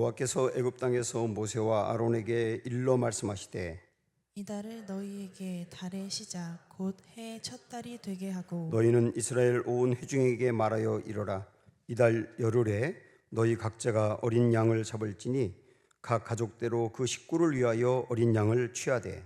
여호와께서 애굽 땅에서 모세와 아론에게 일러 말씀하시되 이달을 너희에게 달의 시작 곧 해의 첫 달이 되게 하고 너희는 이스라엘 온 회중에게 말하여 이르라. 이달 열흘에 너희 각자가 어린 양을 잡을지니 각 가족대로 그 식구를 위하여 어린 양을 취하되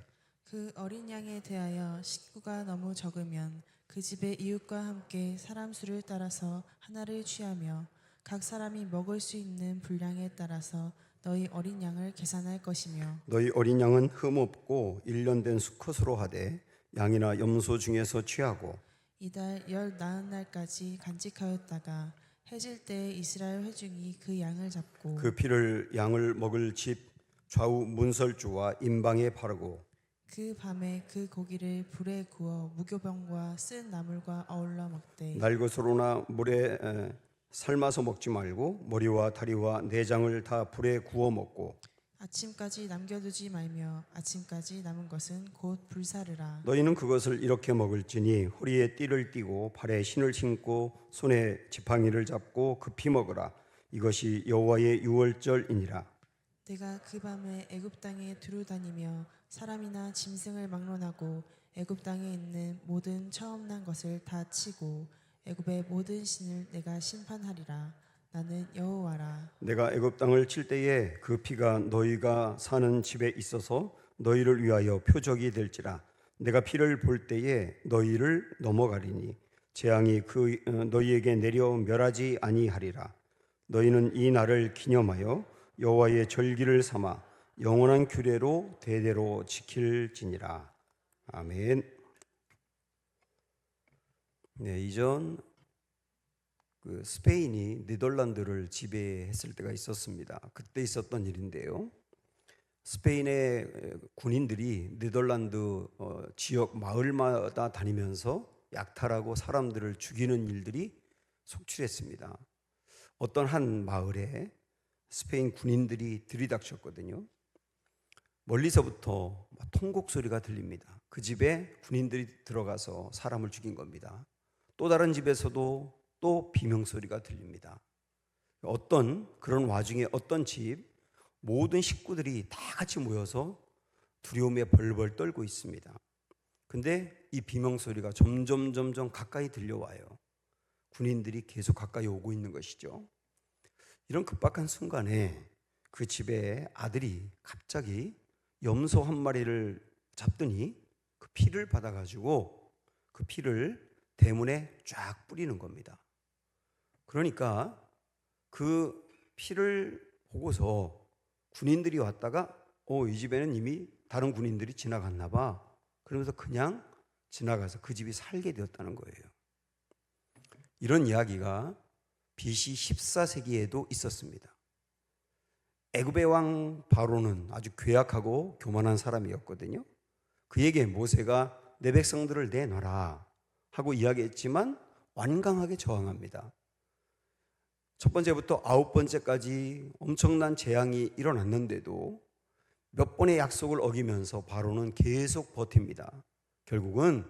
그 어린 양에 대하여 식구가 너무 적으면 그 집의 이웃과 함께 사람 수를 따라서 하나를 취하며 각 사람이 먹을 수 있는 분량에 따라서 너희 어린 양을 계산할 것이며 너희 어린 양은 흠 없고 1년 된 수컷으로 하되 양이나 염소 중에서 취하고 이달 열 나흔 날까지 간직하였다가 해질 때에 이스라엘 회중이 그 양을 잡고 그 피를 양을 먹을 집 좌우 문설주와 임방에 바르고 그 밤에 그 고기를 불에 구워 무교병과 쓴 나물과 어울러 먹되 날것으로나 물에 삶아서 먹지 말고 머리와 다리와 내장을 다 불에 구워 먹고 아침까지 남겨두지 말며 아침까지 남은 것은 곧 불사르라. 너희는 그것을 이렇게 먹을지니 허리에 띠를 띠고 발에 신을 신고 손에 지팡이를 잡고 급히 먹으라. 이것이 여호와의 유월절이니라. 내가 그 밤에 애굽 땅에 두루 다니며 사람이나 짐승을 막론하고 애굽 땅에 있는 모든 처음 난 것을 다 치고 애굽의 모든 신을 내가 심판하리라. 나는 여호와라. 내가 애굽 땅을 칠 때에 그 피가 너희가 사는 집에 있어서 너희를 위하여 표적이 될지라. 내가 피를 볼 때에 너희를 넘어가리니 재앙이 너희에게 내려 멸하지 아니하리라. 너희는 이 날을 기념하여 여호와의 절기를 삼아 영원한 규례로 대대로 지킬지니라. 아멘. 네, 이전 스페인이 네덜란드를 지배했을 때가 있었습니다. 그때 있었던 일인데요. 스페인의 군인들이 네덜란드 지역 마을마다 다니면서 약탈하고 사람들을 죽이는 일들이 속출했습니다. 어떤 한 마을에 스페인 군인들이 들이닥쳤거든요. 멀리서부터 통곡 소리가 들립니다. 그 집에 군인들이 들어가서 사람을 죽인 겁니다. 또 다른 집에서도 또 비명소리가 들립니다. 어떤 그런 와중에 어떤 집 모든 식구들이 다 같이 모여서 두려움에 벌벌 떨고 있습니다. 근데 이 비명소리가 점점 가까이 들려와요. 군인들이 계속 가까이 오고 있는 것이죠. 이런 급박한 순간에 그 집에 아들이 갑자기 염소 한 마리를 잡더니 그 피를 받아가지고 그 피를 대문에 쫙 뿌리는 겁니다. 그러니까 그 피를 보고서 군인들이 왔다가 이 집에는 이미 다른 군인들이 지나갔나 봐. 그러면서 그냥 지나가서 그 집이 살게 되었다는 거예요. 이런 이야기가 BC 14세기에도 있었습니다. 애굽의 왕 바로는 아주 괴악하고 교만한 사람이었거든요. 그에게 모세가 내 백성들을 내놔라 하고 이야기했지만 완강하게 저항합니다. 첫 번째부터 9번째까지 엄청난 재앙이 일어났는데도 몇 번의 약속을 어기면서 바로는 계속 버팁니다. 결국은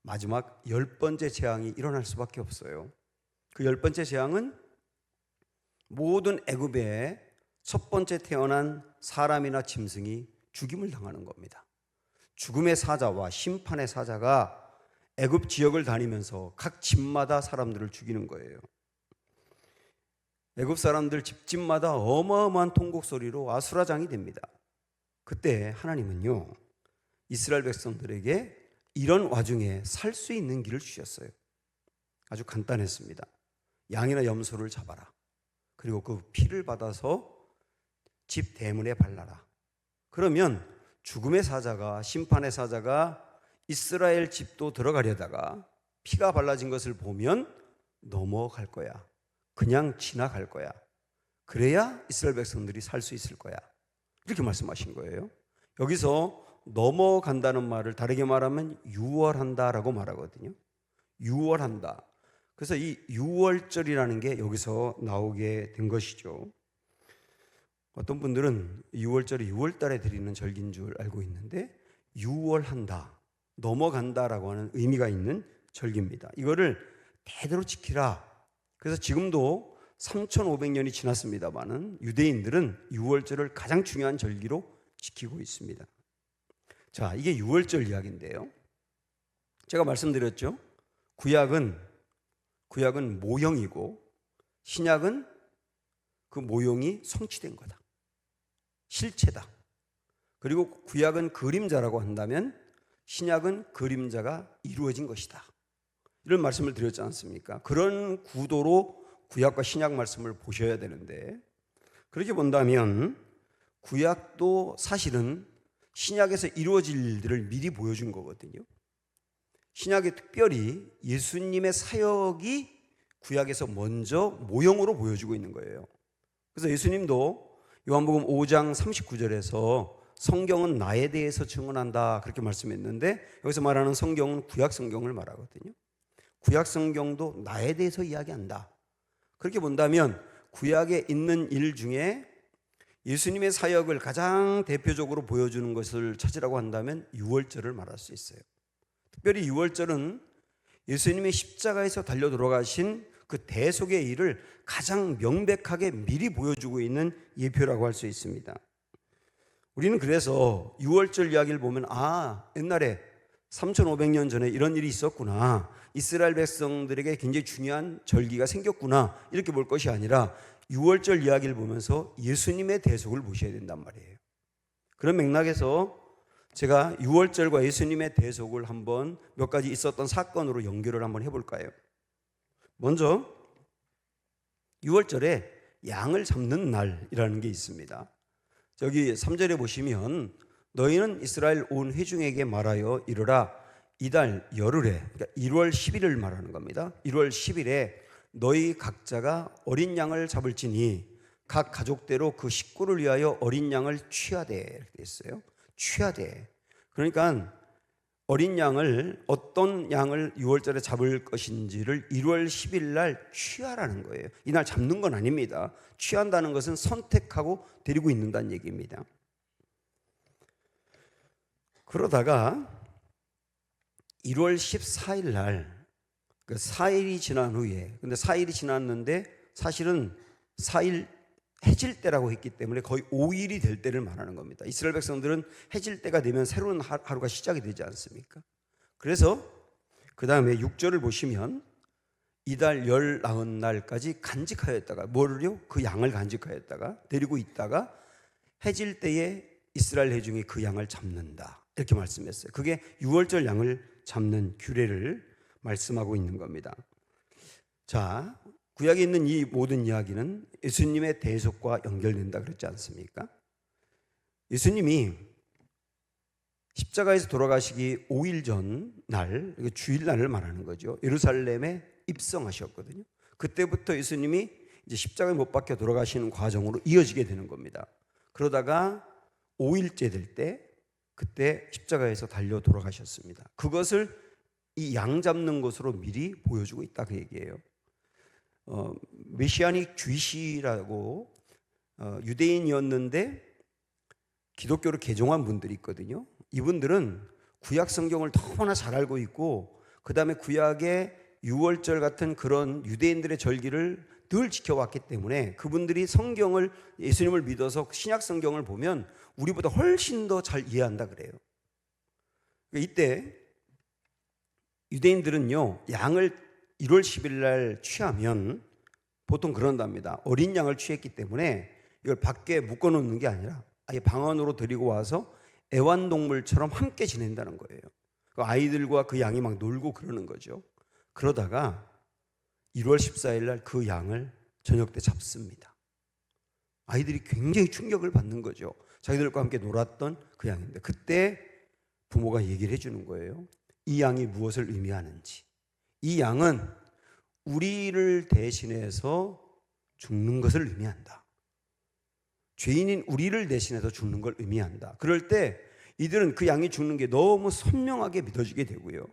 마지막 10번째 재앙이 일어날 수밖에 없어요. 그 10번째 재앙은 모든 애굽에 첫 번째 태어난 사람이나 짐승이 죽임을 당하는 겁니다. 죽음의 사자와 심판의 사자가 애굽 지역을 다니면서 각 집마다 사람들을 죽이는 거예요. 애굽 사람들 집집마다 어마어마한 통곡 소리로 아수라장이 됩니다. 그때 하나님은요, 이스라엘 백성들에게 이런 와중에 살 수 있는 길을 주셨어요. 아주 간단했습니다. 양이나 염소를 잡아라. 그리고 그 피를 받아서 집 대문에 발라라. 그러면 죽음의 사자가, 심판의 사자가 이스라엘 집도 들어가려다가 피가 발라진 것을 보면 넘어갈 거야. 그냥 지나갈 거야. 그래야 이스라엘 백성들이 살 수 있을 거야. 이렇게 말씀하신 거예요. 여기서 넘어간다는 말을 다르게 말하면 유월한다라고 말하거든요. 유월한다. 그래서 이 유월절이라는 게 여기서 나오게 된 것이죠. 어떤 분들은 유월절이 6월달에 드리는 절기인 줄 알고 있는데 유월한다, 넘어간다라고 하는 의미가 있는 절기입니다. 이거를 대대로 지키라. 그래서 지금도 3,500년이 지났습니다마는 유대인들은 유월절을 가장 중요한 절기로 지키고 있습니다. 자, 이게 유월절 이야기인데요. 제가 말씀드렸죠. 구약은 모형이고 신약은 그 모형이 성취된 거다. 실체다. 그리고 구약은 그림자라고 한다면 신약은 그림자가 이루어진 것이다. 이런 말씀을 드렸지 않습니까? 그런 구도로 구약과 신약 말씀을 보셔야 되는데, 그렇게 본다면 구약도 사실은 신약에서 이루어질 일들을 미리 보여준 거거든요. 신약에 특별히 예수님의 사역이 구약에서 먼저 모형으로 보여주고 있는 거예요. 그래서 예수님도 요한복음 5장 39절에서 성경은 나에 대해서 증언한다 그렇게 말씀했는데, 여기서 말하는 성경은 구약 성경을 말하거든요. 구약 성경도 나에 대해서 이야기한다. 그렇게 본다면 구약에 있는 일 중에 예수님의 사역을 가장 대표적으로 보여주는 것을 찾으라고 한다면 유월절을 말할 수 있어요. 특별히 유월절은 예수님의 십자가에서 달려 돌아가신 그 대속의 일을 가장 명백하게 미리 보여주고 있는 예표라고 할 수 있습니다. 우리는 그래서 유월절 이야기를 보면 옛날에 3,500년 전에 이런 일이 있었구나, 이스라엘 백성들에게 굉장히 중요한 절기가 생겼구나, 이렇게 볼 것이 아니라 유월절 이야기를 보면서 예수님의 대속을 보셔야 된단 말이에요. 그런 맥락에서 제가 유월절과 예수님의 대속을 한번 몇 가지 있었던 사건으로 연결을 한번 해볼까요? 먼저 유월절에 양을 잡는 날이라는 게 있습니다. 저기 3절에 보시면 너희는 이스라엘 온 회중에게 말하여 이르라, 이달 열흘에, 그러니까 1월 10일을 말하는 겁니다. 1월 10일에 너희 각자가 어린 양을 잡을지니 각 가족대로 그 식구를 위하여 어린 양을 취하되, 이렇게 했어요. 취하되. 그러니까 어린 양을, 어떤 양을 6월절에 잡을 것인지를 1월 10일 날 취하라는 거예요. 이날 잡는 건 아닙니다. 취한다는 것은 선택하고 데리고 있는다는 얘기입니다. 그러다가 1월 14일 날, 그 4일이 지난 후에, 근데 4일이 지났는데 사실은 4일 해질 때라고 했기 때문에 거의 5일이 될 때를 말하는 겁니다. 이스라엘 백성들은 해질 때가 되면 새로운 하루가 시작이 되지 않습니까? 그래서 그 다음에 6절을 보시면 이달 19날까지 간직하였다가, 뭐를요? 그 양을 간직하였다가 데리고 있다가 해질 때에 이스라엘 회중이 그 양을 잡는다, 이렇게 말씀했어요. 그게 6월절 양을 잡는 규례를 말씀하고 있는 겁니다. 자, 구약에 있는 이 모든 이야기는 예수님의 대속과 연결된다 그랬지 않습니까? 예수님이 십자가에서 돌아가시기 5일 전 날, 주일날을 말하는 거죠. 예루살렘에 입성하셨거든요. 그때부터 예수님이 이제 십자가에 못 박혀 돌아가시는 과정으로 이어지게 되는 겁니다. 그러다가 5일째 될 때, 그때 십자가에서 달려 돌아가셨습니다. 그것을 이 양 잡는 것으로 미리 보여주고 있다, 그 얘기예요. 메시아닉 주이시라고 유대인이었는데 기독교로 개종한 분들이 있거든요. 이분들은 구약 성경을 너무나 잘 알고 있고, 그 다음에 구약의 유월절 같은 그런 유대인들의 절기를 늘 지켜왔기 때문에 그분들이 성경을, 예수님을 믿어서 신약 성경을 보면 우리보다 훨씬 더 잘 이해한다 그래요. 이때 유대인들은요, 양을 1월 10일 날 취하면 보통 그런답니다. 어린 양을 취했기 때문에 이걸 밖에 묶어놓는 게 아니라 아예 방 안으로 데리고 와서 애완동물처럼 함께 지낸다는 거예요. 그 아이들과 그 양이 막 놀고 그러는 거죠. 그러다가 1월 14일 날 그 양을 저녁 때 잡습니다. 아이들이 굉장히 충격을 받는 거죠. 자기들과 함께 놀았던 그 양인데, 그때 부모가 얘기를 해주는 거예요. 이 양이 무엇을 의미하는지. 이 양은 우리를 대신해서 죽는 것을 의미한다. 죄인인 우리를 대신해서 죽는 걸 의미한다. 그럴 때 이들은 그 양이 죽는 게 너무 선명하게 믿어지게 되고요.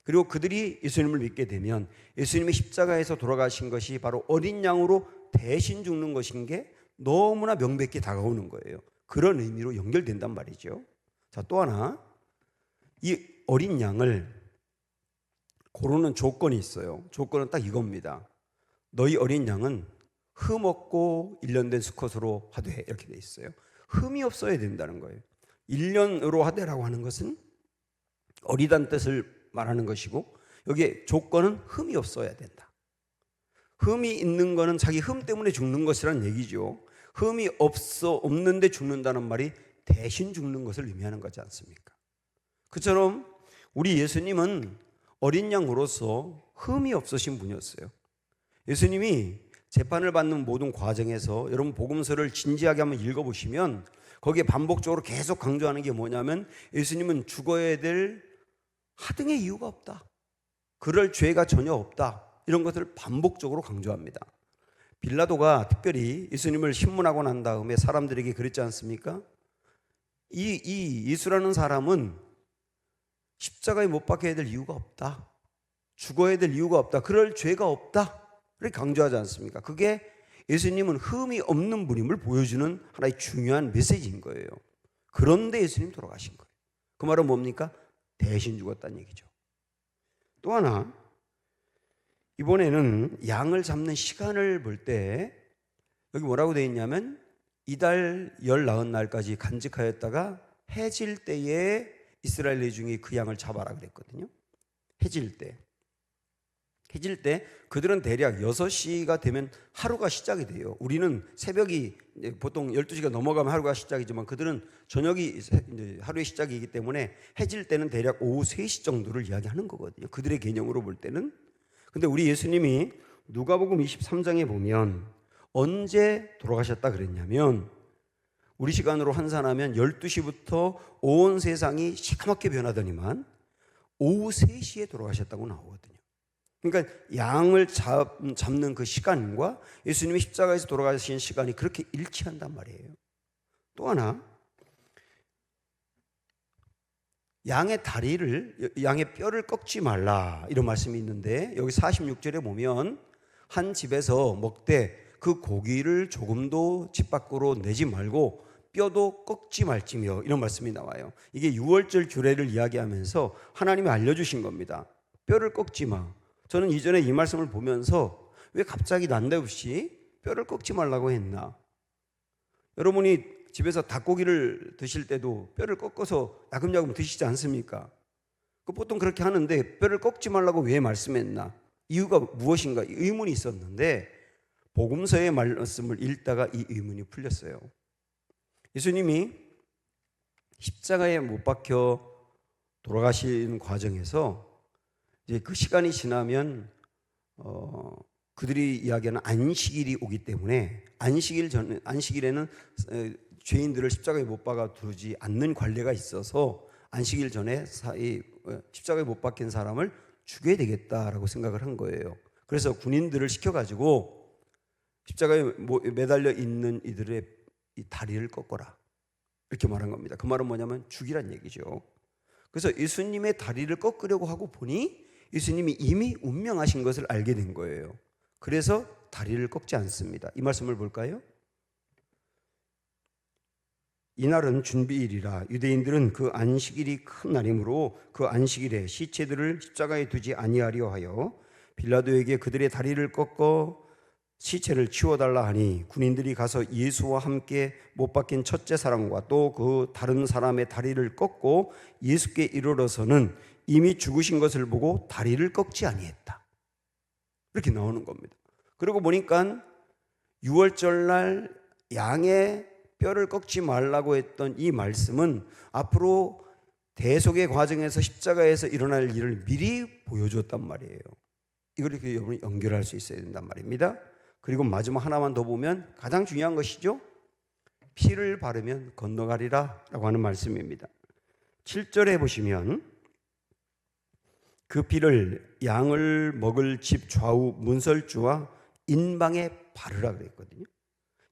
그리고 그들이 예수님을 믿게 되면 예수님이 십자가에서 돌아가신 것이 바로 어린 양으로 대신 죽는 것인 게 너무나 명백히 다가오는 거예요. 그런 의미로 연결된단 말이죠. 자, 또 하나, 이 어린 양을 고르는 조건이 있어요. 조건은 딱 이겁니다. 너희 어린 양은 흠 없고 1년 된 수컷으로 하되 이렇게 돼 있어요. 흠이 없어야 된다는 거예요. 1년으로 하되라고 하는 것은 어리다는 뜻을 말하는 것이고 여기에 조건은 흠이 없어야 된다. 흠이 있는 거는 자기 흠 때문에 죽는 것이란 얘기죠. 흠이 없는데 죽는다는 말이 대신 죽는 것을 의미하는 거지 않습니까? 그처럼 우리 예수님은 어린 양으로서 흠이 없으신 분이었어요. 예수님이 재판을 받는 모든 과정에서 여러분 복음서를 진지하게 한번 읽어보시면 거기에 반복적으로 계속 강조하는 게 뭐냐면 예수님은 죽어야 될 하등의 이유가 없다. 그럴 죄가 전혀 없다. 이런 것들을 반복적으로 강조합니다. 빌라도가 특별히 예수님을 신문하고 난 다음에 사람들에게 그랬지 않습니까? 이 예수라는 사람은 십자가에 못 박혀야 될 이유가 없다. 죽어야 될 이유가 없다. 그럴 죄가 없다. 이렇게 강조하지 않습니까? 그게 예수님은 흠이 없는 분임을 보여주는 하나의 중요한 메시지인 거예요. 그런데 예수님 돌아가신 거예요. 그 말은 뭡니까? 대신 죽었다는 얘기죠. 또 하나, 이번에는 양을 잡는 시간을 볼 때 여기 뭐라고 되어 있냐면 이달 열 나흔 날까지 간직하였다가 해질 때에 이스라엘 중에 그 양을 잡아라 그랬거든요. 해질 때 그들은 대략 6시가 되면 하루가 시작이 돼요. 우리는 새벽이 보통 12시가 넘어가면 하루가 시작이지만 그들은 저녁이 하루의 시작이기 때문에 해질 때는 대략 오후 3시 정도를 이야기하는 거거든요. 그들의 개념으로 볼 때는. 근데 우리 예수님이 누가복음 23장에 보면 언제 돌아가셨다 그랬냐면 우리 시간으로 환산하면 12시부터 온 세상이 시커멓게 변하더니만 오후 3시에 돌아가셨다고 나오거든요. 그러니까 양을 잡는 그 시간과 예수님이 십자가에서 돌아가신 시간이 그렇게 일치한단 말이에요. 또 하나, 양의 뼈를 꺾지 말라 이런 말씀이 있는데 여기 46절에 보면 한 집에서 먹되 그 고기를 조금도 집 밖으로 내지 말고 뼈도 꺾지 말지며 이런 말씀이 나와요. 이게 유월절 규례를 이야기하면서 하나님이 알려주신 겁니다. 뼈를 꺾지 마. 저는 이전에 이 말씀을 보면서 왜 갑자기 난데없이 뼈를 꺾지 말라고 했나? 여러분이 집에서 닭고기를 드실 때도 뼈를 꺾어서 야금야금 드시지 않습니까? 보통 그렇게 하는데 뼈를 꺾지 말라고 왜 말씀했나? 이유가 무엇인가? 의문이 있었는데 복음서의 말씀을 읽다가 이 의문이 풀렸어요. 예수님이 십자가에 못 박혀 돌아가시는 과정에서 이제 그 시간이 지나면 그들이 이야기하는 안식일이 오기 때문에 안식일에는 죄인들을 십자가에 못 박아 두지 않는 관례가 있어서 안식일 전에 십자가에 못 박힌 사람을 죽여야 되겠다라고 생각을 한 거예요. 그래서 군인들을 시켜가지고 십자가에 매달려 있는 이들의 이 다리를 꺾어라 이렇게 말한 겁니다. 그 말은 뭐냐면 죽이란 얘기죠. 그래서 예수님의 다리를 꺾으려고 하고 보니 예수님이 이미 운명하신 것을 알게 된 거예요. 그래서 다리를 꺾지 않습니다. 이 말씀을 볼까요? 이날은 준비일이라 유대인들은 그 안식일이 큰 날이므로 그 안식일에 시체들을 십자가에 두지 아니하려 하여 빌라도에게 그들의 다리를 꺾어 시체를 치워달라 하니 군인들이 가서 예수와 함께 못 박힌 첫째 사람과 또 그 다른 사람의 다리를 꺾고 예수께 이르러서는 이미 죽으신 것을 보고 다리를 꺾지 아니했다. 이렇게 나오는 겁니다. 그러고 보니까 6월절 날 양의 뼈를 꺾지 말라고 했던 이 말씀은 앞으로 대속의 과정에서 십자가에서 일어날 일을 미리 보여줬단 말이에요. 이걸 이렇게 여러분이 연결할 수 있어야 된단 말입니다. 그리고 마지막 하나만 더 보면 가장 중요한 것이죠. 피를 바르면 건너가리라 라고 하는 말씀입니다. 7절에 보시면 그 피를 양을 먹을 집 좌우 문설주와 인방에 바르라 그랬거든요.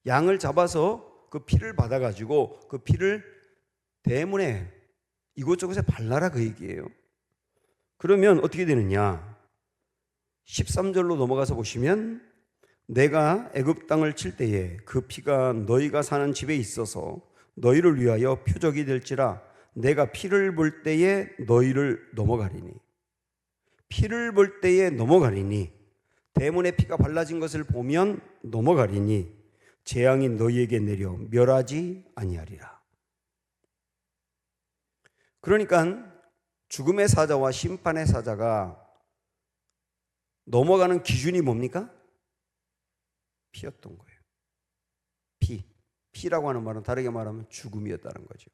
양을 잡아서 그 피를 받아가지고 그 피를 대문에 이곳저곳에 발라라 그 얘기예요. 그러면 어떻게 되느냐? 13절로 넘어가서 보시면 내가 애굽 땅을 칠 때에 그 피가 너희가 사는 집에 있어서 너희를 위하여 표적이 될지라 내가 피를 볼 때에 너희를 넘어가리니 피를 볼 때에 넘어가리니 대문의 피가 발라진 것을 보면 넘어가리니 재앙이 너희에게 내려 멸하지 아니하리라. 그러니까 죽음의 사자와 심판의 사자가 넘어가는 기준이 뭡니까? 피였던 거예요. 피라고 하는 말은 다르게 말하면 죽음이었다는 거죠.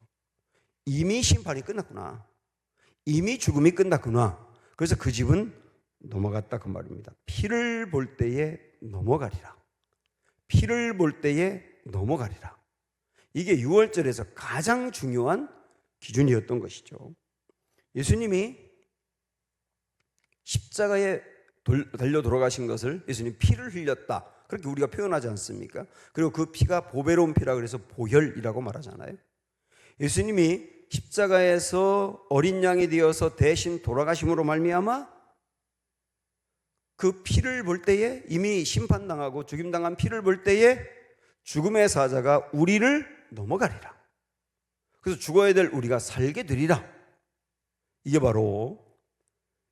이미 심판이 끝났구나. 이미 죽음이 끝났구나. 그래서 그 집은 넘어갔다 그 말입니다. 피를 볼 때에 넘어가리라. 피를 볼 때에 넘어가리라. 이게 유월절에서 가장 중요한 기준이었던 것이죠. 예수님이 십자가에 달려 돌아가신 것을 예수님 피를 흘렸다, 그렇게 우리가 표현하지 않습니까? 그리고 그 피가 보배로운 피라 그래서 보혈이라고 말하잖아요. 예수님이 십자가에서 어린 양이 되어서 대신 돌아가심으로 말미암아 그 피를 볼 때에, 이미 심판당하고 죽임당한 피를 볼 때에 죽음의 사자가 우리를 넘어가리라. 그래서 죽어야 될 우리가 살게 되리라. 이게 바로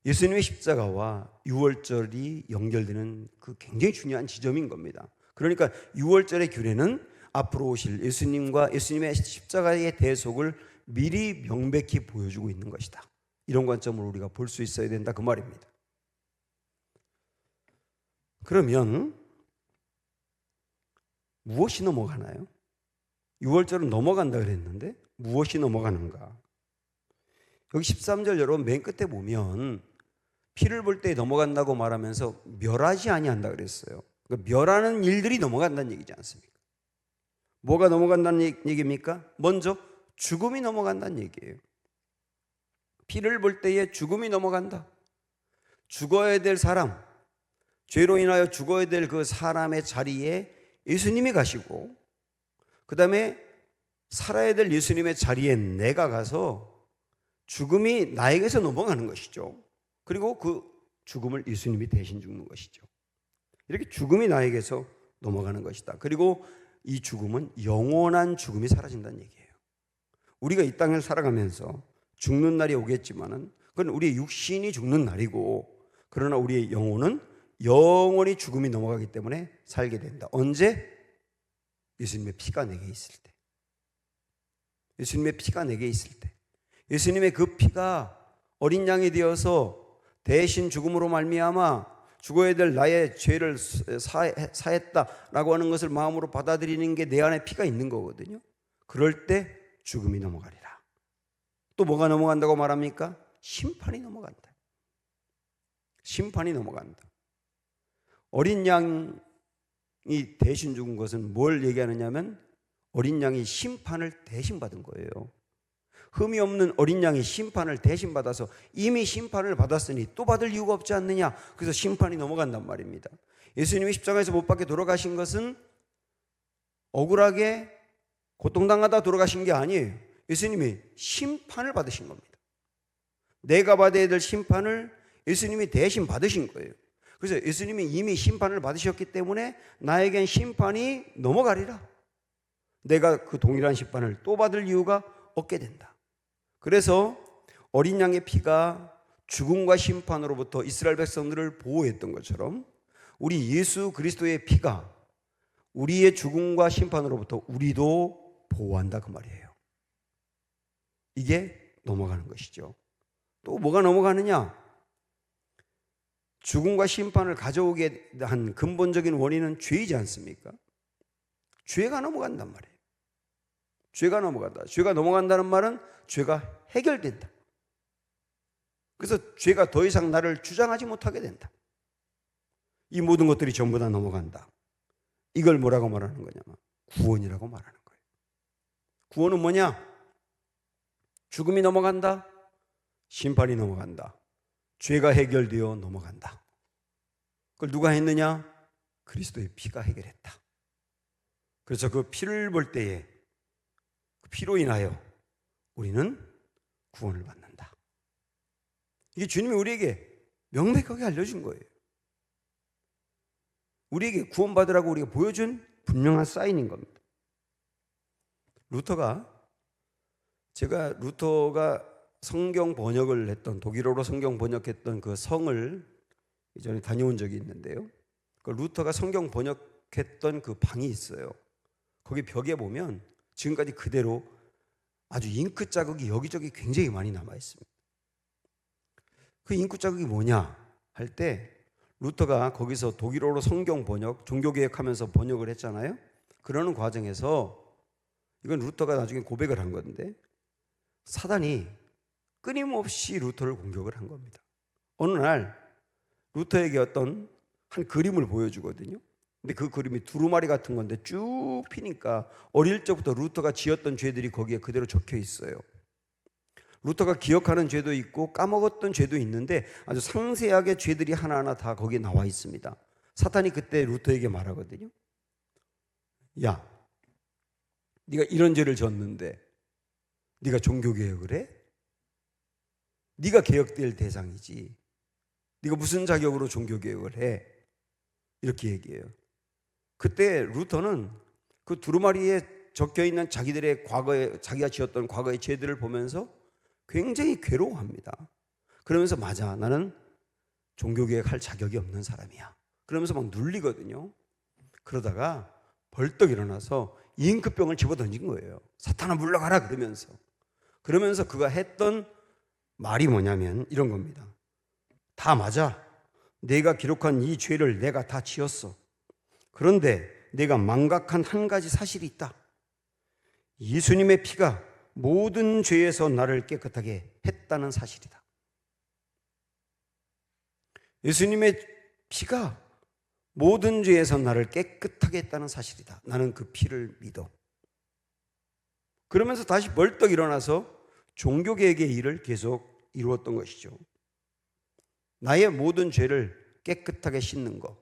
예수님의 십자가와 유월절이 연결되는 그 굉장히 중요한 지점인 겁니다. 그러니까 유월절의 규례는 앞으로 오실 예수님과 예수님의 십자가의 대속을 미리 명백히 보여주고 있는 것이다. 이런 관점으로 우리가 볼 수 있어야 된다 그 말입니다. 그러면 무엇이 넘어가나요? 유월절은 넘어간다 그랬는데 무엇이 넘어가는가? 여기 13절 여러분 맨 끝에 보면 피를 볼 때 넘어간다고 말하면서 멸하지 아니한다 그랬어요. 그러니까 멸하는 일들이 넘어간다는 얘기지 않습니까? 뭐가 넘어간다는 얘기입니까? 먼저 죽음이 넘어간다는 얘기예요. 피를 볼 때에 죽음이 넘어간다. 죽어야 될 사람, 죄로 인하여 죽어야 될 그 사람의 자리에 예수님이 가시고, 그 다음에 살아야 될 예수님의 자리에 내가 가서 죽음이 나에게서 넘어가는 것이죠. 그리고 그 죽음을 예수님이 대신 죽는 것이죠. 이렇게 죽음이 나에게서 넘어가는 것이다. 그리고 이 죽음은 영원한 죽음이 사라진다는 얘기예요. 우리가 이 땅을 살아가면서 죽는 날이 오겠지만은 그건 우리의 육신이 죽는 날이고, 그러나 우리의 영혼은 영원히 죽음이 넘어가기 때문에 살게 된다. 언제? 예수님의 피가 내게 있을 때. 예수님의 피가 내게 있을 때. 예수님의 그 피가 어린 양이 되어서 대신 죽음으로 말미암아 죽어야 될 나의 죄를 사했다라고 하는 것을 마음으로 받아들이는 게 내 안에 피가 있는 거거든요. 그럴 때 죽음이 넘어가리라. 또 뭐가 넘어간다고 말합니까? 심판이 넘어간다. 심판이 넘어간다. 어린 양이 대신 죽은 것은 뭘 얘기하느냐면 어린 양이 심판을 대신 받은 거예요. 흠이 없는 어린 양이 심판을 대신 받아서 이미 심판을 받았으니 또 받을 이유가 없지 않느냐. 그래서 심판이 넘어간단 말입니다. 예수님이 십자가에서 못 박혀 돌아가신 것은 억울하게 고통당하다 돌아가신 게 아니에요. 예수님이 심판을 받으신 겁니다. 내가 받아야 될 심판을 예수님이 대신 받으신 거예요. 그래서 예수님이 이미 심판을 받으셨기 때문에 나에겐 심판이 넘어가리라. 내가 그 동일한 심판을 또 받을 이유가 없게 된다. 그래서 어린 양의 피가 죽음과 심판으로부터 이스라엘 백성들을 보호했던 것처럼 우리 예수 그리스도의 피가 우리의 죽음과 심판으로부터 우리도 보호한다 그 말이에요. 이게 넘어가는 것이죠. 또 뭐가 넘어가느냐? 죽음과 심판을 가져오게 한 근본적인 원인은 죄이지 않습니까? 죄가 넘어간단 말이에요. 죄가 넘어간다. 죄가 넘어간다는 말은 죄가 해결된다. 그래서 죄가 더 이상 나를 주장하지 못하게 된다. 이 모든 것들이 전부 다 넘어간다. 이걸 뭐라고 말하는 거냐면 구원이라고 말하는 거예요. 구원은 뭐냐? 죽음이 넘어간다. 심판이 넘어간다. 죄가 해결되어 넘어간다. 그걸 누가 했느냐? 그리스도의 피가 해결했다. 그래서 그 피를 볼 때에 그 피로 인하여 우리는 구원을 받는다. 이게 주님이 우리에게 명백하게 알려준 거예요. 우리에게 구원받으라고 우리가 보여준 분명한 사인인 겁니다. 제가 루터가 성경 번역을 했던, 독일어로 성경 번역했던 그 성을 이전에 다녀온 적이 있는데요. 그 루터가 성경 번역했던 그 방이 있어요. 거기 벽에 보면 지금까지 그대로 아주 잉크 자국이 여기저기 굉장히 많이 남아 있습니다. 그 잉크 자국이 뭐냐 할 때 루터가 거기서 독일어로 성경 번역, 종교개혁하면서 번역을 했잖아요. 그러는 과정에서 이건 루터가 나중에 고백을 한 건데 사단이 끊임없이 루터를 공격을 한 겁니다. 어느 날 루터에게 어떤 한 그림을 보여주거든요. 근데 그 그림이 두루마리 같은 건데 쭉 피니까 어릴 적부터 루터가 지었던 죄들이 거기에 그대로 적혀 있어요. 루터가 기억하는 죄도 있고 까먹었던 죄도 있는데 아주 상세하게 죄들이 하나하나 다 거기에 나와 있습니다. 사탄이 그때 루터에게 말하거든요. 야, 네가 이런 죄를 졌는데 네가 종교개혁을 해? 네가 개혁될 대상이지. 네가 무슨 자격으로 종교개혁을 해? 이렇게 얘기해요. 그때 루터는 그 두루마리에 적혀있는 자기들의 과거에 자기가 지었던 과거의 죄들을 보면서 굉장히 괴로워합니다. 그러면서 맞아, 나는 종교개혁할 자격이 없는 사람이야. 그러면서 막 눌리거든요. 그러다가 벌떡 일어나서 잉크병을 집어던진 거예요. 사탄아 물러가라 그러면서 그가 했던 말이 뭐냐면 이런 겁니다. 다 맞아. 내가 기록한 이 죄를 내가 다 지었어. 그런데 내가 망각한 한 가지 사실이 있다. 예수님의 피가 모든 죄에서 나를 깨끗하게 했다는 사실이다. 예수님의 피가 모든 죄에서 나를 깨끗하게 했다는 사실이다. 나는 그 피를 믿어. 그러면서 다시 벌떡 일어나서 종교개혁의 일을 계속 이루었던 것이죠. 나의 모든 죄를 깨끗하게 씻는 것.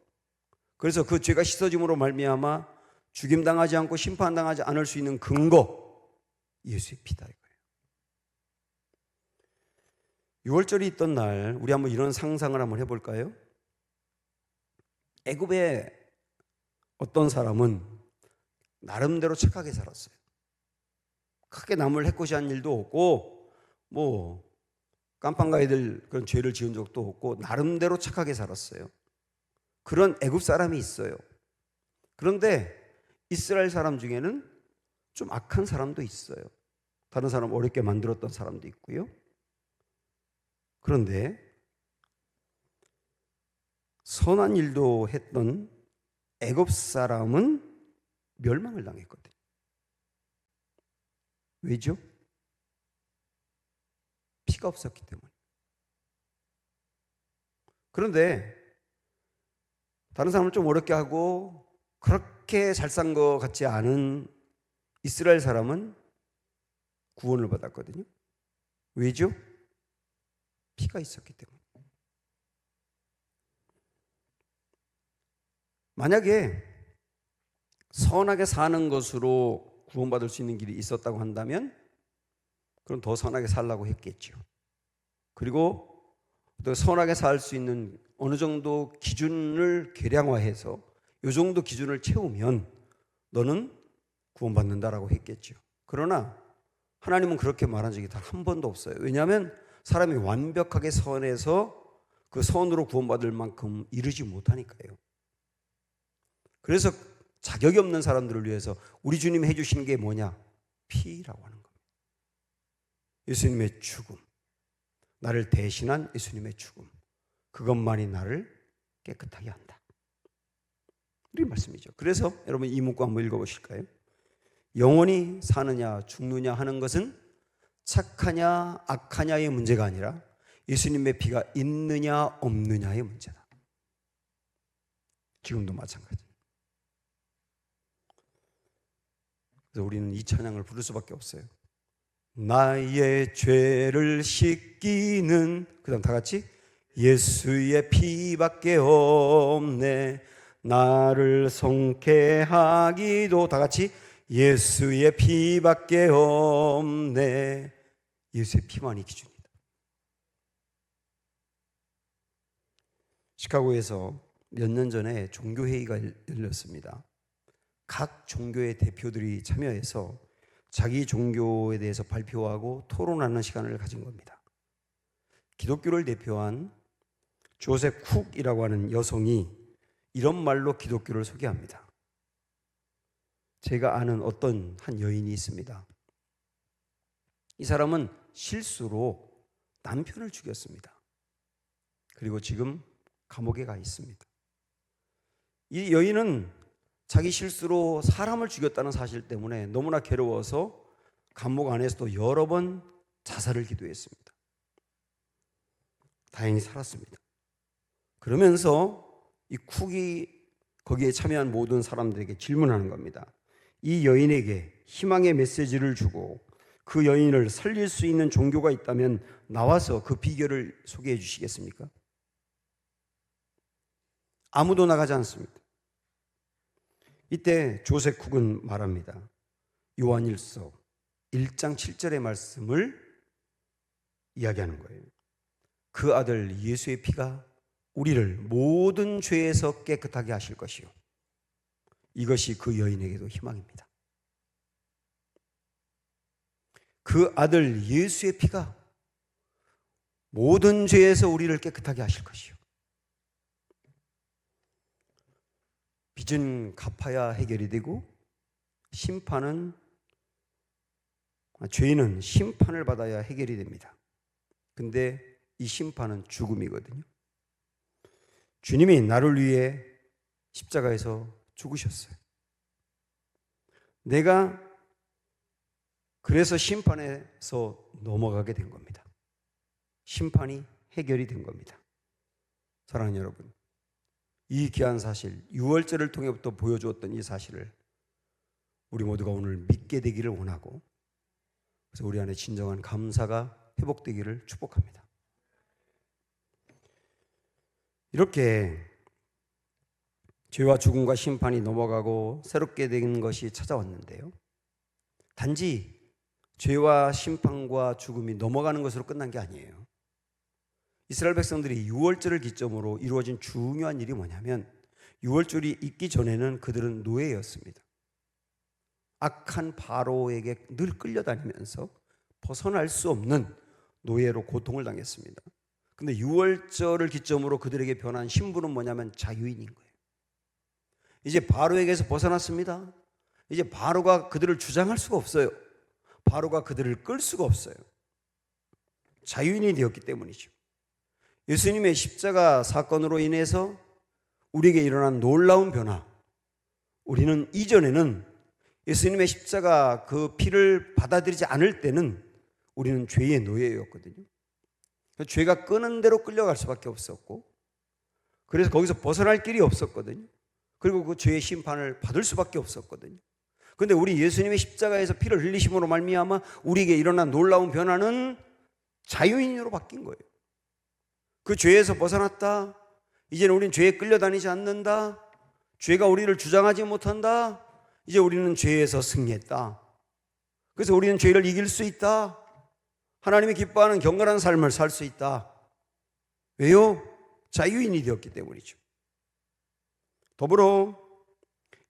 그래서 그 죄가 씻어짐으로 말미암아 죽임당하지 않고 심판당하지 않을 수 있는 근거, 예수의 피다 이거예요. 6월절이 있던 날 우리 한번 이런 상상을 한번 해볼까요? 애굽의 어떤 사람은 나름대로 착하게 살았어요. 크게 남을 해코지한 일도 없고 뭐 깜빵 가야 될 그런 죄를 지은 적도 없고 나름대로 착하게 살았어요. 그런 애굽 사람이 있어요. 그런데 이스라엘 사람 중에는 좀 악한 사람도 있어요. 다른 사람 어렵게 만들었던 사람도 있고요. 그런데 선한 일도 했던 애굽 사람은 멸망을 당했거든요. 왜죠? 피가 없었기 때문에. 그런데 다른 사람을 좀 어렵게 하고 그렇게 잘 산 것 같지 않은 이스라엘 사람은 구원을 받았거든요. 왜죠? 피가 있었기 때문에. 만약에 선하게 사는 것으로 구원받을 수 있는 길이 있었다고 한다면 그럼 더 선하게 살라고 했겠죠. 그리고 또 선하게 살 수 있는 어느 정도 기준을 계량화해서 이 정도 기준을 채우면 너는 구원받는다라고 했겠죠. 그러나 하나님은 그렇게 말한 적이 단 한 번도 없어요. 왜냐하면 사람이 완벽하게 선해서 그 선으로 구원받을 만큼 이르지 못하니까요. 그래서 자격이 없는 사람들을 위해서 우리 주님이 해주신 게 뭐냐? 피라고 하는 겁니다. 예수님의 죽음, 나를 대신한 예수님의 죽음, 그것만이 나를 깨끗하게 한다. 이런 말씀이죠. 그래서 여러분 이 문구 한번 읽어보실까요? 영원히 사느냐 죽느냐 하는 것은 착하냐 악하냐의 문제가 아니라 예수님의 피가 있느냐 없느냐의 문제다. 지금도 마찬가지. 그래서 우리는 이 찬양을 부를 수밖에 없어요. 나의 죄를 씻기는, 그 다음 다 같이 예수의 피밖에 없네. 나를 성케하기도, 다 같이 예수의 피밖에 없네. 예수의 피만이 기준이다. 시카고에서 몇 년 전에 종교회의가 열렸습니다. 각 종교의 대표들이 참여해서 자기 종교에 대해서 발표하고 토론하는 시간을 가진 겁니다. 기독교를 대표한 조셉 쿡이라고 하는 여성이 이런 말로 기독교를 소개합니다. 제가 아는 어떤 한 여인이 있습니다. 이 사람은 실수로 남편을 죽였습니다. 그리고 지금 감옥에 가 있습니다. 이 여인은 자기 실수로 사람을 죽였다는 사실 때문에 너무나 괴로워서 감옥 안에서도 여러 번 자살을 기도했습니다. 다행히 살았습니다. 그러면서 이 쿡이 거기에 참여한 모든 사람들에게 질문하는 겁니다. 이 여인에게 희망의 메시지를 주고 그 여인을 살릴 수 있는 종교가 있다면 나와서 그 비결을 소개해 주시겠습니까? 아무도 나가지 않습니다. 이때 조셉 쿡은 말합니다. 요한일서 1장 7절의 말씀을 이야기하는 거예요. 그 아들 예수의 피가 우리를 모든 죄에서 깨끗하게 하실 것이요. 이것이 그 여인에게도 희망입니다. 그 아들 예수의 피가 모든 죄에서 우리를 깨끗하게 하실 것이요. 빚은 갚아야 해결이 되고 죄는 심판을 받아야 해결이 됩니다. 근데 이 심판은 죽음이거든요. 주님이 나를 위해 십자가에서 죽으셨어요. 내가 그래서 심판에서 넘어가게 된 겁니다. 심판이 해결이 된 겁니다. 사랑하는 여러분, 이 귀한 사실, 유월절을 통해부터 보여주었던 이 사실을 우리 모두가 오늘 믿게 되기를 원하고, 그래서 우리 안에 진정한 감사가 회복되기를 축복합니다. 이렇게 죄와 죽음과 심판이 넘어가고 새롭게 된 것이 찾아왔는데요, 단지 죄와 심판과 죽음이 넘어가는 것으로 끝난 게 아니에요. 이스라엘 백성들이 유월절을 기점으로 이루어진 중요한 일이 뭐냐면, 유월절이 있기 전에는 그들은 노예였습니다. 악한 바로에게 늘 끌려다니면서 벗어날 수 없는 노예로 고통을 당했습니다. 근데 유월절을 기점으로 그들에게 변한 신분은 뭐냐면 자유인인 거예요. 이제 바로에게서 벗어났습니다. 이제 바로가 그들을 주장할 수가 없어요. 바로가 그들을 끌 수가 없어요. 자유인이 되었기 때문이죠. 예수님의 십자가 사건으로 인해서 우리에게 일어난 놀라운 변화, 우리는 이전에는 예수님의 십자가 그 피를 받아들이지 않을 때는 우리는 죄의 노예였거든요. 죄가 끄는 대로 끌려갈 수밖에 없었고, 그래서 거기서 벗어날 길이 없었거든요. 그리고 그 죄의 심판을 받을 수밖에 없었거든요. 그런데 우리 예수님의 십자가에서 피를 흘리심으로 말미암아 우리에게 일어난 놀라운 변화는 자유인으로 바뀐 거예요. 그 죄에서 벗어났다. 이제는 우리는 죄에 끌려다니지 않는다. 죄가 우리를 주장하지 못한다. 이제 우리는 죄에서 승리했다. 그래서 우리는 죄를 이길 수 있다. 하나님이 기뻐하는 경건한 삶을 살 수 있다. 왜요? 자유인이 되었기 때문이죠. 더불어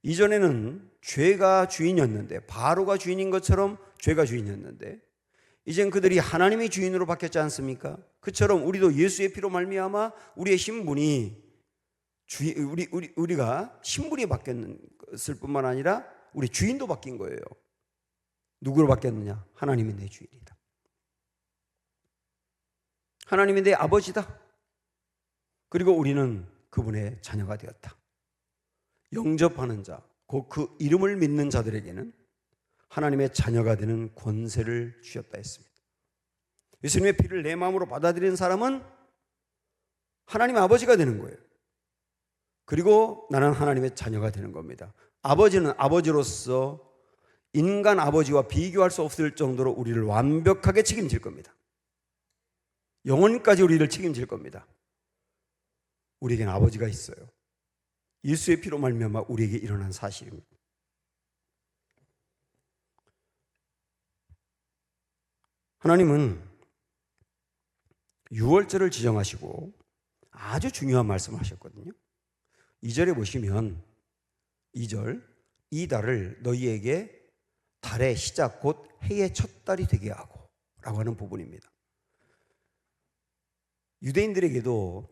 이전에는 죄가 주인이었는데, 바로가 주인인 것처럼 죄가 주인이었는데, 이젠 그들이 하나님의 주인으로 바뀌었지 않습니까? 그처럼 우리도 예수의 피로 말미암아 우리의 신분이 우리가 신분이 바뀌었을 뿐만 아니라 우리 주인도 바뀐 거예요. 누구로 바뀌었느냐? 하나님이 내 주인이다. 하나님이 내 아버지다. 그리고 우리는 그분의 자녀가 되었다. 영접하는 자, 곧 그 이름을 믿는 자들에게는 하나님의 자녀가 되는 권세를 주셨다 했습니다. 예수님의 피를 내 마음으로 받아들이는 사람은 하나님의 아버지가 되는 거예요. 그리고 나는 하나님의 자녀가 되는 겁니다. 아버지는 아버지로서 인간 아버지와 비교할 수 없을 정도로 우리를 완벽하게 책임질 겁니다. 영원까지 우리를 책임질 겁니다. 우리에게는 아버지가 있어요. 예수의 피로 말미암아 우리에게 일어난 사실입니다. 하나님은 유월절을 지정하시고 아주 중요한 말씀을 하셨거든요. 2절에 보시면 2절, 이 달을 너희에게 달의 시작 곧 해의 첫 달이 되게 하고 라고 하는 부분입니다. 유대인들에게도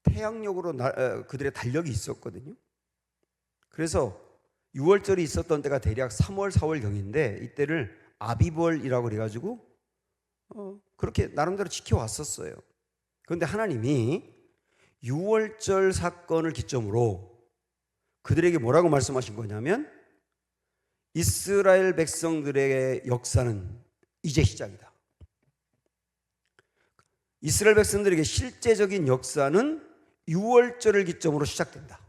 태양력으로 그들의 달력이 있었거든요. 그래서 6월절이 있었던 때가 대략 3월, 4월경인데 이때를 아비벌이라고 그래가지고 그렇게 나름대로 지켜왔었어요. 그런데 하나님이 6월절 사건을 기점으로 그들에게 뭐라고 말씀하신 거냐면 이스라엘 백성들의 역사는 이제 시작이다. 이스라엘 백성들에게 실제적인 역사는 6월절을 기점으로 시작된다.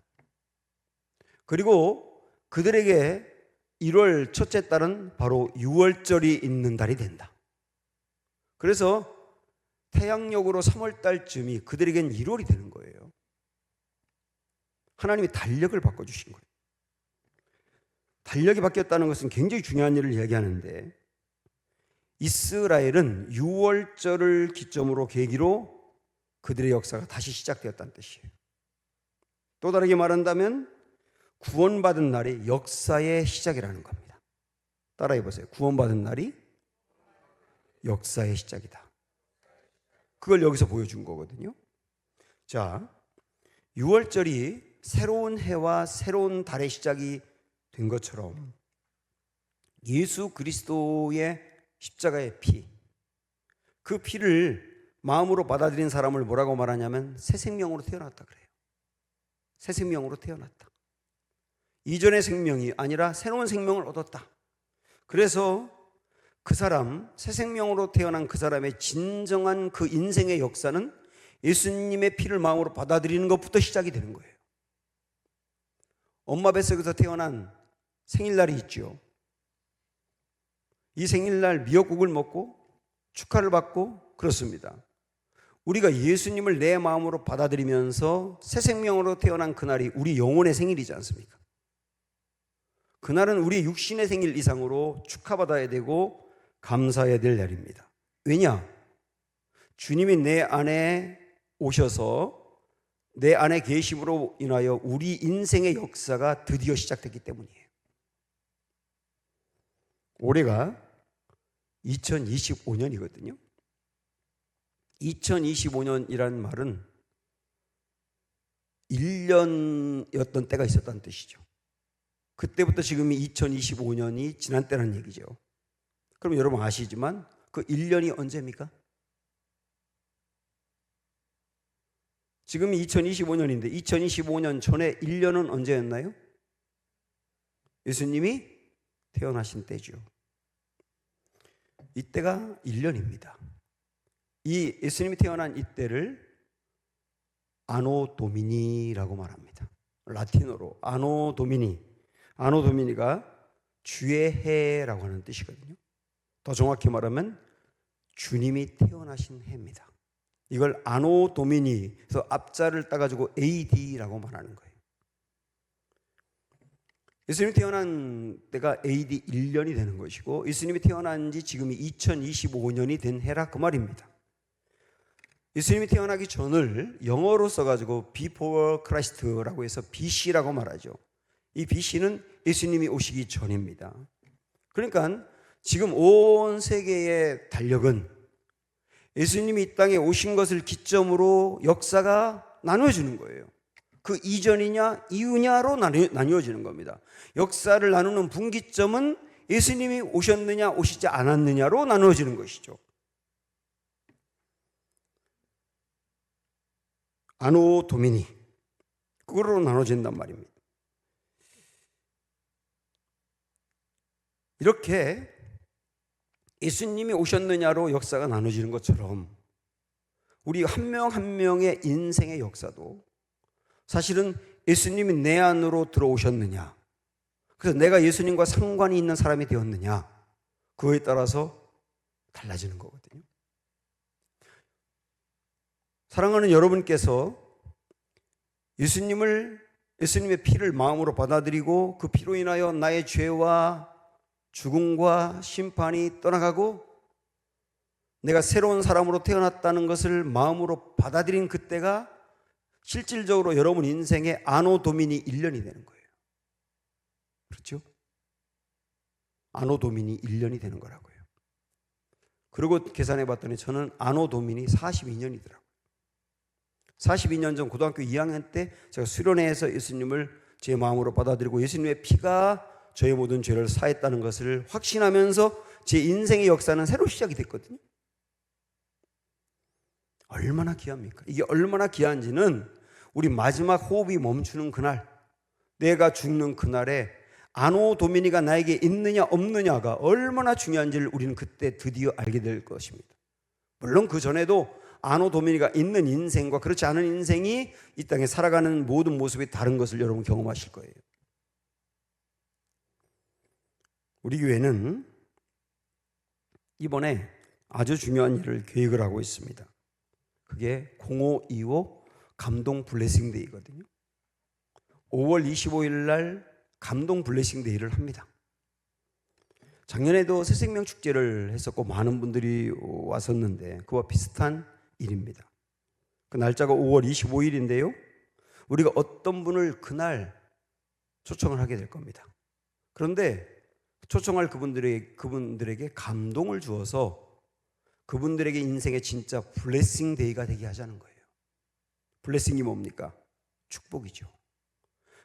그리고 그들에게 1월 첫째 달은 바로 6월절이 있는 달이 된다. 그래서 태양력으로 3월 달쯤이 그들에겐 1월이 되는 거예요. 하나님이 달력을 바꿔주신 거예요. 달력이 바뀌었다는 것은 굉장히 중요한 일을 얘기하는데 이스라엘은 6월절을 기점으로 계기로 그들의 역사가 다시 시작되었다는 뜻이에요. 또 다르게 말한다면 구원받은 날이 역사의 시작이라는 겁니다. 따라해 보세요. 구원받은 날이 역사의 시작이다. 그걸 여기서 보여준 거거든요. 자, 6월절이 새로운 해와 새로운 달의 시작이 된 것처럼 예수 그리스도의 십자가의 피, 그 피를 마음으로 받아들인 사람을 뭐라고 말하냐면 새 생명으로 태어났다 그래요. 새 생명으로 태어났다. 이전의 생명이 아니라 새로운 생명을 얻었다. 그래서 그 사람, 새 생명으로 태어난 그 사람의 진정한 그 인생의 역사는 예수님의 피를 마음으로 받아들이는 것부터 시작이 되는 거예요. 엄마 뱃속에서 태어난 생일날이 있죠. 이 생일날 미역국을 먹고 축하를 받고 그렇습니다. 우리가 예수님을 내 마음으로 받아들이면서 새 생명으로 태어난 그날이 우리 영혼의 생일이지 않습니까? 그날은 우리의 육신의 생일 이상으로 축하받아야 되고 감사해야 될 날입니다. 왜냐? 주님이 내 안에 오셔서 내 안에 계심으로 인하여 우리 인생의 역사가 드디어 시작됐기 때문이에요. 올해가 2025년이거든요. 2025년이라는 말은 1년이었던 때가 있었다는 뜻이죠. 그때부터 지금이 2025년이 지난 때라는 얘기죠. 그럼 여러분 아시지만 그 1년이 언제입니까? 지금이 2025년인데 2025년 전에 1년은 언제였나요? 예수님이 태어나신 때죠. 이때가 1년입니다. 이 예수님이 태어난 이때를 아노 도미니라고 말합니다. 라틴어로 아노 도미니. 아노 도미니가 주의 해라고 하는 뜻이거든요. 더 정확히 말하면 주님이 태어나신 해입니다. 이걸 아노 도미니에서 앞자를 따가지고 AD라고 말하는 거예요. 예수님이 태어난 때가 AD 1년이 되는 것이고 예수님이 태어난 지 지금이 2025년이 된 해라 그 말입니다. 예수님이 태어나기 전을 영어로 써가지고 Before Christ라고 해서 BC라고 말하죠. 이 BC는 예수님이 오시기 전입니다. 그러니까 지금 온 세계의 달력은 예수님이 이 땅에 오신 것을 기점으로 역사가 나누어지는 거예요. 그 이전이냐 이후냐로 나뉘어지는 겁니다. 역사를 나누는 분기점은 예수님이 오셨느냐 오시지 않았느냐로 나누어지는 것이죠. 아노 도미니 그거로 나눠진단 말입니다. 이렇게 예수님이 오셨느냐로 역사가 나눠지는 것처럼 우리 한 명 한 명의 인생의 역사도 사실은 예수님이 내 안으로 들어오셨느냐, 그래서 내가 예수님과 상관이 있는 사람이 되었느냐, 그거에 따라서 달라지는 거거든요. 사랑하는 여러분께서 예수님의 피를 마음으로 받아들이고 그 피로 인하여 나의 죄와 죽음과 심판이 떠나가고 내가 새로운 사람으로 태어났다는 것을 마음으로 받아들인 그때가 실질적으로 여러분 인생의 아노 도미니 1년이 되는 거예요. 그렇죠? 아노 도미니 1년이 되는 거라고요. 그리고 계산해 봤더니 저는 아노 도미니 42년이더라고요. 42년 전 고등학교 2학년 때 제가 수련회에서 예수님을 제 마음으로 받아들이고 예수님의 피가 저의 모든 죄를 사했다는 것을 확신하면서 제 인생의 역사는 새로 시작이 됐거든요. 얼마나 귀합니까? 이게 얼마나 귀한지는 우리 마지막 호흡이 멈추는 그날, 내가 죽는 그날에 아노 도미니가 나에게 있느냐 없느냐가 얼마나 중요한지를 우리는 그때 드디어 알게 될 것입니다. 물론 그 전에도 아노 도미니가 있는 인생과 그렇지 않은 인생이 이 땅에 살아가는 모든 모습이 다른 것을 여러분 경험하실 거예요. 우리 교회는 이번에 아주 중요한 일을 계획을 하고 있습니다. 그게 0525 감동 블레싱 데이거든요. 5월 25일 날 감동 블레싱 데이를 합니다. 작년에도 새생명 축제를 했었고 많은 분들이 왔었는데 그와 비슷한 일입니다. 그 날짜가 5월 25일인데요. 우리가 어떤 분을 그날 초청을 하게 될 겁니다. 그런데 초청할 그분들에게 감동을 주어서 그분들에게 인생의 진짜 블레싱 데이가 되게 하자는 거예요. 블레싱이 뭡니까? 축복이죠.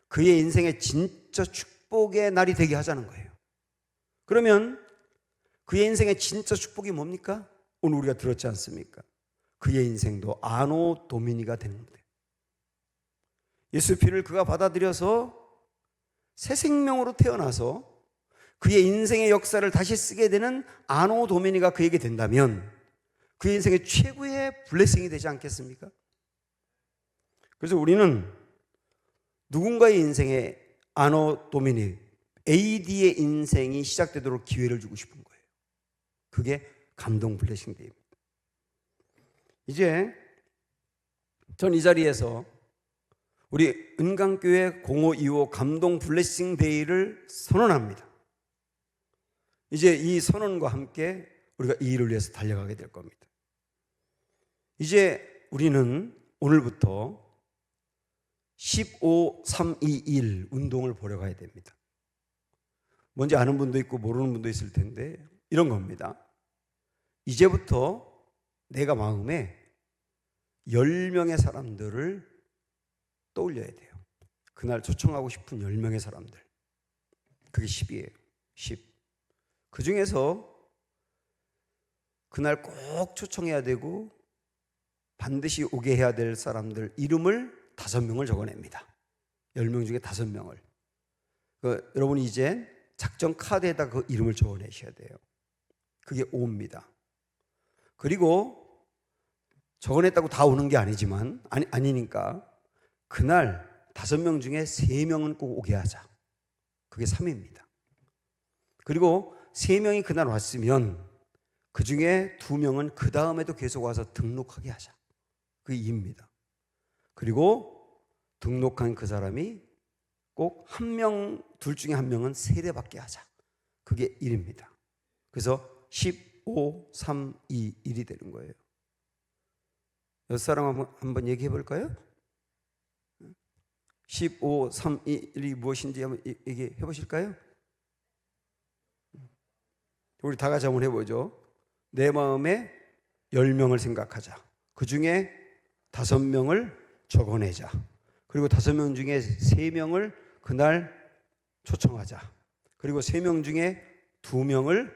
그의 인생의 진짜 축복의 날이 되게 하자는 거예요. 그러면 그의 인생의 진짜 축복이 뭡니까? 오늘 우리가 들었지 않습니까? 그의 인생도 아노 도미니가 되는 거예요. 예수 피를 그가 받아들여서 새 생명으로 태어나서 그의 인생의 역사를 다시 쓰게 되는 아노 도미니가 그에게 된다면 그의 인생의 최고의 블레싱이 되지 않겠습니까? 그래서 우리는 누군가의 인생에 아노 도미니, AD의 인생이 시작되도록 기회를 주고 싶은 거예요. 그게 감동 블레싱 데이입니다. 이제 전 이 자리에서 우리 은강교회 0525 감동 블레싱 데이를 선언합니다. 이제 이 선언과 함께 우리가 이 일을 위해서 달려가게 될 겁니다. 이제 우리는 오늘부터 15-3-2-1 운동을 벌여가야 됩니다. 뭔지 아는 분도 있고 모르는 분도 있을 텐데 이런 겁니다. 이제부터 내가 마음에 10명의 사람들을 떠올려야 돼요. 그날 초청하고 싶은 10명의 사람들. 그게 10이에요. 10. 그 중에서 그날 꼭 초청해야 되고 반드시 오게 해야 될 사람들 이름을 5명을 적어냅니다. 10명 중에 5명을. 여러분이 이제 작전 카드에다 그 이름을 적어내셔야 돼요. 그게 5입니다. 그리고 적어냈다고 다 오는 게 아니지만 아니니까 그날 5명 중에 3명은 꼭 오게 하자. 그게 3입니다. 그리고 3명이 그날 왔으면 그 중에 2명은 그 다음에도 계속 와서 등록하게 하자. 그게 2입니다. 그리고 등록한 그 사람이 꼭 둘 중에 한 명은 세례받게 하자. 그게 1입니다. 그래서 15, 3, 2, 1이 되는 거예요. 여섯 사람 한번 얘기해 볼까요? 15, 3, 2, 1이 무엇인지 한번 얘기해 보실까요? 우리 다 같이 한번 해보죠. 내 마음에 10명을 생각하자. 그 중에 5명을 적어내자. 그리고 5명 중에 3명을 그날 초청하자. 그리고 3명 중에 2명을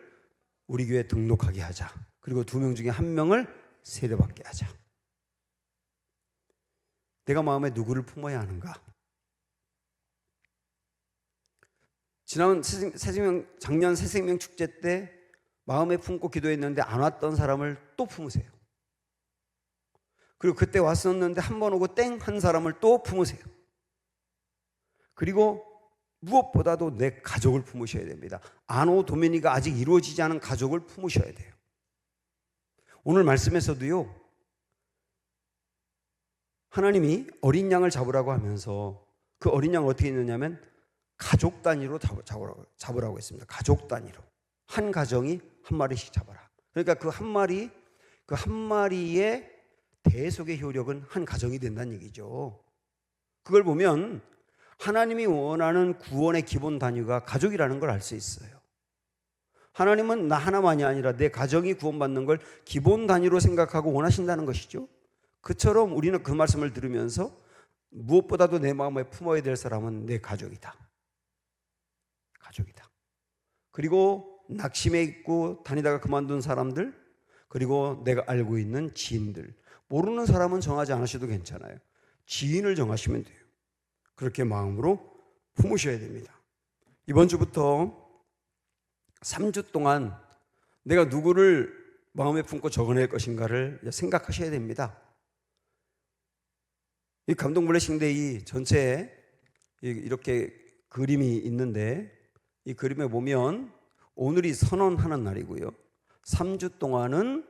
우리 교회에 등록하게 하자. 그리고 2명 중에 1명을 세례받게 하자. 내가 마음에 누구를 품어야 하는가? 작년 새생명 축제 때 마음에 품고 기도했는데 안 왔던 사람을 또 품으세요. 그리고 그때 왔었는데 한 번 오고 땡 한 사람을 또 품으세요. 그리고 무엇보다도 내 가족을 품으셔야 됩니다. 아노 도미니가 아직 이루어지지 않은 가족을 품으셔야 돼요. 오늘 말씀에서도요, 하나님이 어린 양을 잡으라고 하면서 그 어린 양을 어떻게 했느냐면 가족 단위로 잡으라고 했습니다. 가족 단위로. 한 가정이 한 마리씩 잡아라. 그러니까 그 한 마리의 대속의 효력은 한 가정이 된다는 얘기죠. 그걸 보면 하나님이 원하는 구원의 기본 단위가 가족이라는 걸 알 수 있어요. 하나님은 나 하나만이 아니라 내 가정이 구원받는 걸 기본 단위로 생각하고 원하신다는 것이죠. 그처럼 우리는 그 말씀을 들으면서 무엇보다도 내 마음에 품어야 될 사람은 내 가족이다. 가족이다. 그리고 낙심해 있고 다니다가 그만둔 사람들, 그리고 내가 알고 있는 지인들. 모르는 사람은 정하지 않으셔도 괜찮아요. 지인을 정하시면 돼요. 그렇게 마음으로 품으셔야 됩니다. 이번 주부터 3주 동안 내가 누구를 마음에 품고 적어낼 것인가를 생각하셔야 됩니다. 이 감동 블레싱데이 전체에 이렇게 그림이 있는데, 이 그림에 보면 오늘이 선언하는 날이고요. 3주 동안은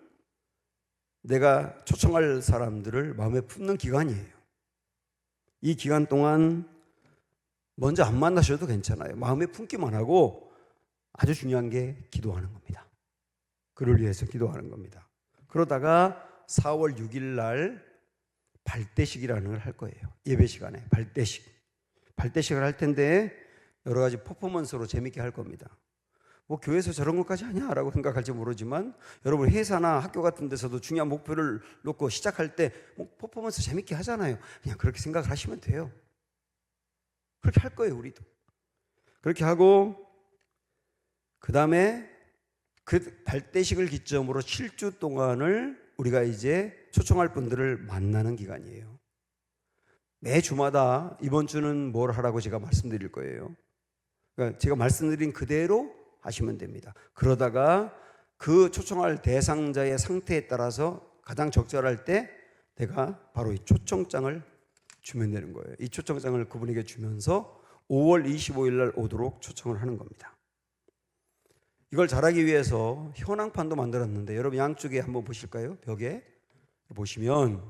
내가 초청할 사람들을 마음에 품는 기간이에요. 이 기간 동안 먼저 안 만나셔도 괜찮아요. 마음에 품기만 하고 아주 중요한 게 기도하는 겁니다. 그를 위해서 기도하는 겁니다. 그러다가 4월 6일 날 발대식이라는 걸 할 거예요. 예배 시간에 발대식을 할 텐데 여러 가지 퍼포먼스로 재밌게 할 겁니다. 뭐 교회에서 저런 것까지 하냐? 라고 생각할지 모르지만 여러분 회사나 학교 같은 데서도 중요한 목표를 놓고 시작할 때 뭐 퍼포먼스 재밌게 하잖아요. 그냥 그렇게 생각을 하시면 돼요. 그렇게 할 거예요. 우리도 그렇게 하고, 그 다음에 그 발대식을 기점으로 7주 동안을 우리가 이제 초청할 분들을 만나는 기간이에요. 매 주마다 이번 주는 뭘 하라고 제가 말씀드릴 거예요. 그러니까 제가 말씀드린 그대로 하시면 됩니다. 그러다가 그 초청할 대상자의 상태에 따라서 가장 적절할 때 내가 바로 이 초청장을 주면 되는 거예요. 이 초청장을 그분에게 주면서 5월 25일 날 오도록 초청을 하는 겁니다. 이걸 잘하기 위해서 현황판도 만들었는데 여러분 양쪽에 한번 보실까요? 벽에 보시면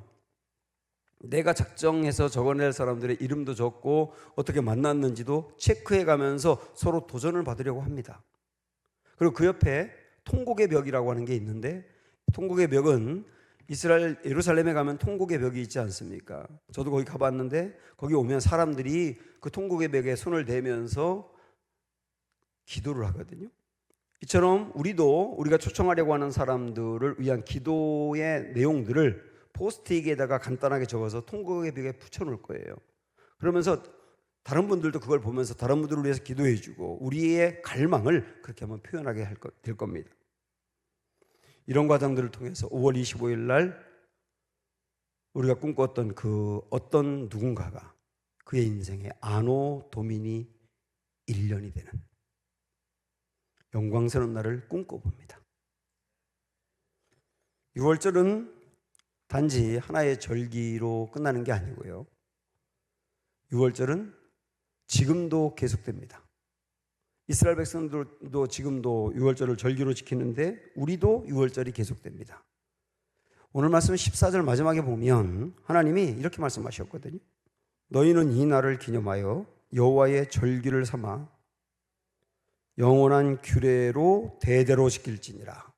내가 작정해서 적어낼 사람들의 이름도 적고 어떻게 만났는지도 체크해 가면서 서로 도전을 받으려고 합니다. 그리고 그 옆에 통곡의 벽이라고 하는 게 있는데, 통곡의 벽은 이스라엘 예루살렘에 가면 통곡의 벽이 있지 않습니까? 저도 거기 가봤는데 거기 오면 사람들이 그 통곡의 벽에 손을 대면서 기도를 하거든요. 이처럼 우리도 우리가 초청하려고 하는 사람들을 위한 기도의 내용들을 포스트잇에다가 간단하게 적어서 통곡의 벽에 붙여놓을 거예요. 그러면서 다른 분들도 그걸 보면서 다른 분들을 위해서 기도해주고 우리의 갈망을 그렇게 한번 표현하게 될 겁니다. 이런 과정들을 통해서 5월 25일 날 우리가 꿈꿨던 그 어떤 누군가가 그의 인생의 아노 도미니 1년이 되는 영광스러운 날을 꿈꿔봅니다. 6월절은 단지 하나의 절기로 끝나는 게 아니고요. 6월절은 지금도 계속됩니다. 이스라엘 백성들도 지금도 6월절을 절기로 지키는데 우리도 6월절이 계속됩니다. 오늘 말씀 14절 마지막에 보면 하나님이 이렇게 말씀하셨거든요. 너희는 이 날을 기념하여 여호와의 절기를 삼아 영원한 규례로 대대로 지킬지니라.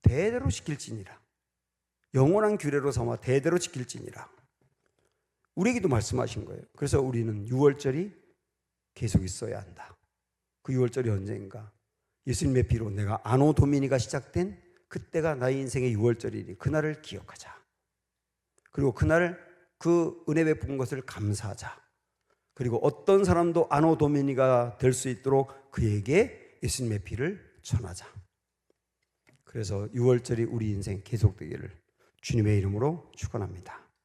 대대로 지킬지니라. 영원한 규례로 삼아 대대로 지킬지니라. 우리에게도 말씀하신 거예요. 그래서 우리는 6월절이 계속 있어야 한다. 그 6월절이 언제인가? 예수님의 피로 내가 아노 도미니가 시작된 그때가 나의 인생의 6월절이니 그날을 기억하자. 그리고 그날 그 은혜 베푼 것을 감사하자. 그리고 어떤 사람도 아노 도미니가 될 수 있도록 그에게 예수님의 피를 전하자. 그래서 6월절이 우리 인생 계속되기를 주님의 이름으로 축원합니다.